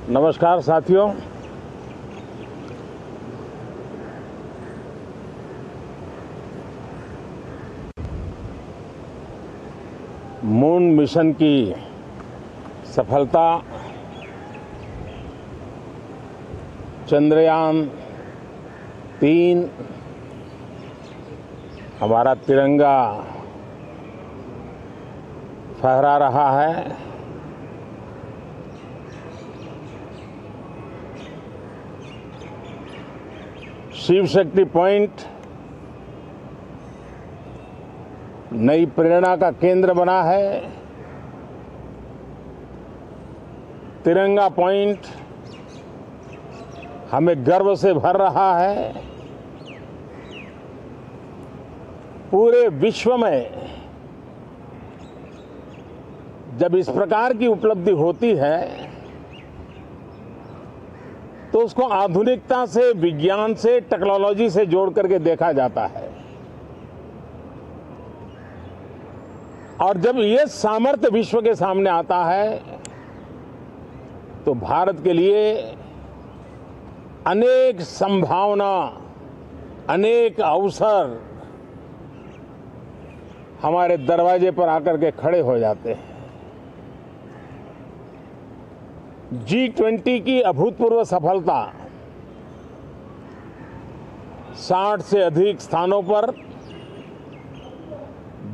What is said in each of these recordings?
नमस्कार साथियों। Moon mission की सफलता, चंद्रयान 3 हमारा तिरंगा फहरा रहा है। शिव शक्ति पॉइंट नई प्रेरणा का केंद्र बना है। तिरंगा पॉइंट हमें गर्व से भर रहा है। पूरे विश्व में जब इस प्रकार की उपलब्धि होती है तो उसको आधुनिकता से, विज्ञान से, टेक्नोलॉजी से जोड़ करके देखा जाता है। और जब ये सामर्थ्य विश्व के सामने आता है तो भारत के लिए अनेक संभावना, अनेक अवसर हमारे दरवाजे पर आकर के खड़े हो जाते हैं। G20 की अभूतपूर्व सफलता, 60 से अधिक स्थानों पर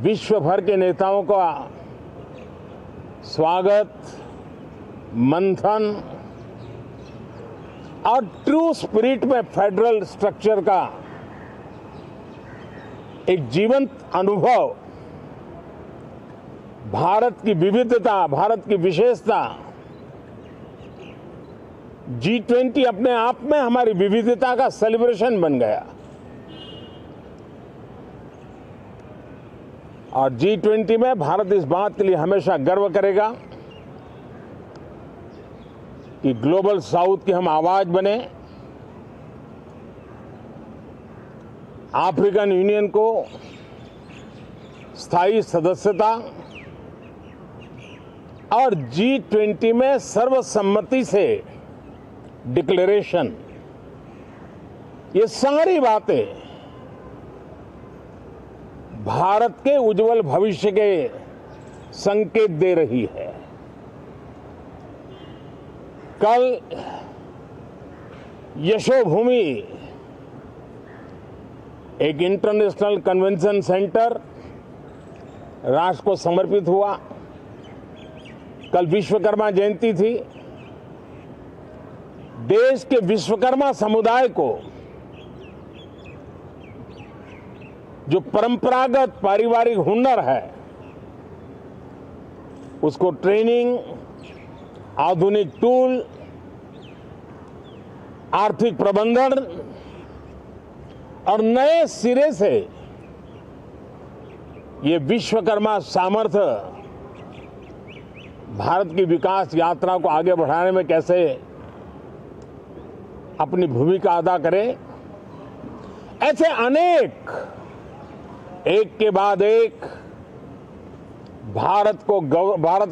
विश्व भर के नेताओं का स्वागत, मंथन और ट्रू स्पिरिट में फेडरल स्ट्रक्चर का एक जीवंत अनुभव, भारत की विविधता, भारत की विशेषता। G20 अपने आप में हमारी विविधता का सेलिब्रेशन बन गया। और G20 में भारत इस बात के लिए हमेशा गर्व करेगा कि ग्लोबल साउथ की हम आवाज बने। अफ्रीकन यूनियन को स्थायी सदस्यता और G20 में सर्वसम्मति से डिक्लेरेशन, ये सारी बातें भारत के उज्जवल भविष्य के संकेत दे रही है। कल यशोभूमि एक इंटरनेशनल कन्वेंशन सेंटर राष्ट्र को समर्पित हुआ। कल विश्वकर्मा जयंती थी। देश के विश्वकर्मा समुदाय को जो परंपरागत पारिवारिक हुनर है उसको ट्रेनिंग, आधुनिक टूल, आर्थिक प्रबंधन और नए सिरे से ये विश्वकर्मा सामर्थ्य भारत की विकास यात्रा को आगे बढ़ाने में कैसे अपनी भूमिका अदा करे। ऐसे अनेक, एक के बाद एक भारत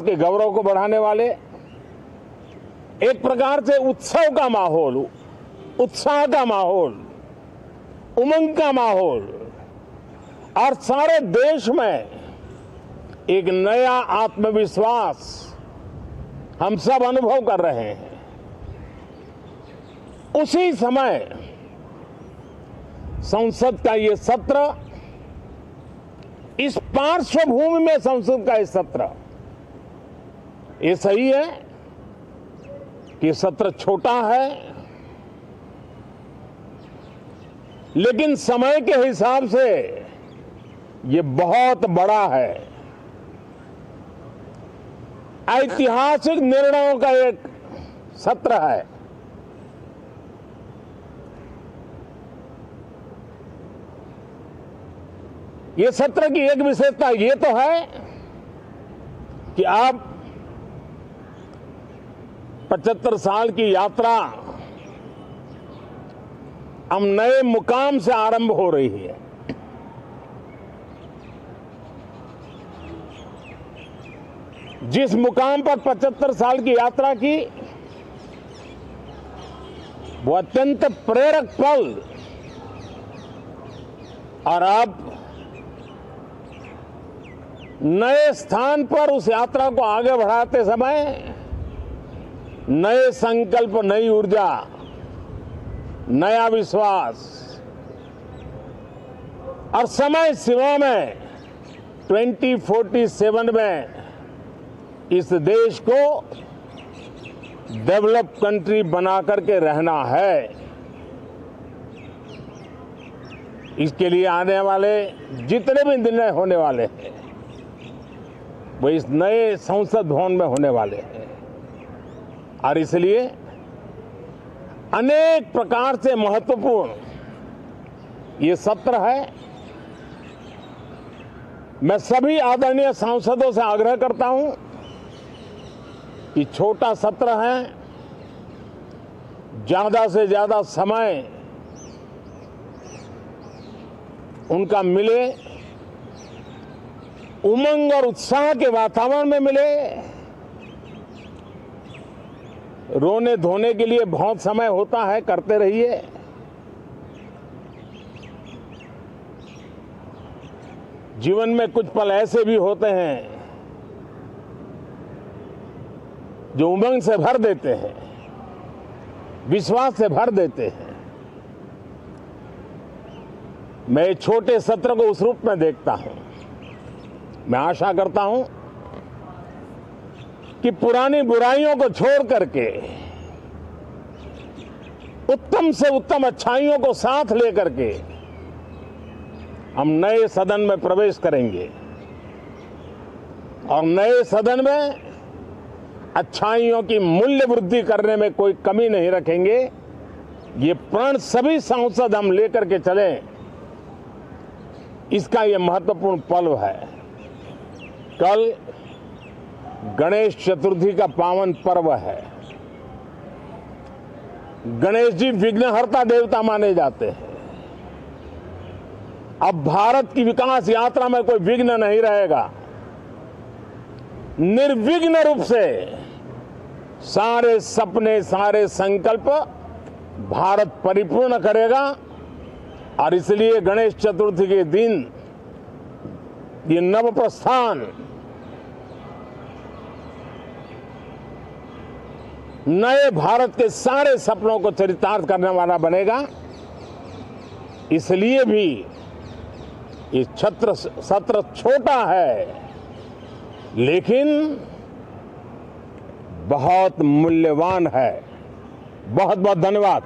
के गौरव को बढ़ाने वाले, एक प्रकार से उत्सव का माहौल, उत्साह का माहौल, उमंग का माहौल और सारे देश में एक नया आत्मविश्वास हम सब अनुभव कर रहे हैं। उसी समय संसद का ये सत्र, इस पार्श्वभूमि में संसद का ये सत्र, ये सही है कि सत्र छोटा है, लेकिन समय के हिसाब से ये बहुत बड़ा है। ऐतिहासिक निर्णयों का एक सत्र है। ये सत्र की एक विशेषता ये तो है कि अब 75 साल की यात्रा हम नए मुकाम से आरंभ हो रही है। जिस मुकाम पर 75 साल की यात्रा की, वो अत्यंत प्रेरक पल और अब नए स्थान पर उस यात्रा को आगे बढ़ाते समय नए संकल्प, नई ऊर्जा, नया विश्वास और समय सीमा में 2047 में इस देश को डेवलप कंट्री बना करके रहना है। इसके लिए आने वाले जितने भी निर्णय होने वाले हैं वो इस नए संसद भवन में होने वाले हैं और इसलिए अनेक प्रकार से महत्वपूर्ण ये सत्र है। मैं सभी आदरणीय सांसदों से आग्रह करता हूं कि छोटा सत्र है, ज्यादा से ज्यादा समय उनका मिले, उमंग और उत्साह के वातावरण में मिले। रोने धोने के लिए बहुत समय होता है, करते रहिए। जीवन में कुछ पल ऐसे भी होते हैं जो उमंग से भर देते हैं, विश्वास से भर देते हैं। मैं इस छोटे सत्र को उस रूप में देखता हूं। मैं आशा करता हूं कि पुरानी बुराइयों को छोड़ करके उत्तम से उत्तम अच्छाइयों को साथ लेकर के हम नए सदन में प्रवेश करेंगे और नए सदन में अच्छाइयों की मूल्य वृद्धि करने में कोई कमी नहीं रखेंगे। ये प्रण सभी सांसद हम लेकर के चले, इसका ये महत्वपूर्ण पल है। कल गणेश चतुर्थी का पावन पर्व है। गणेश जी विघ्नहर्ता देवता माने जाते हैं। अब भारत की विकास यात्रा में कोई विघ्न नहीं रहेगा। निर्विघ्न रूप से सारे सपने, सारे संकल्प भारत परिपूर्ण करेगा और इसलिए गणेश चतुर्थी के दिन ये नव प्रस्थान नए भारत के सारे सपनों को चरितार्थ करने वाला बनेगा। इसलिए भी ये सत्र छोटा है लेकिन बहुत मूल्यवान है। बहुत बहुत धन्यवाद।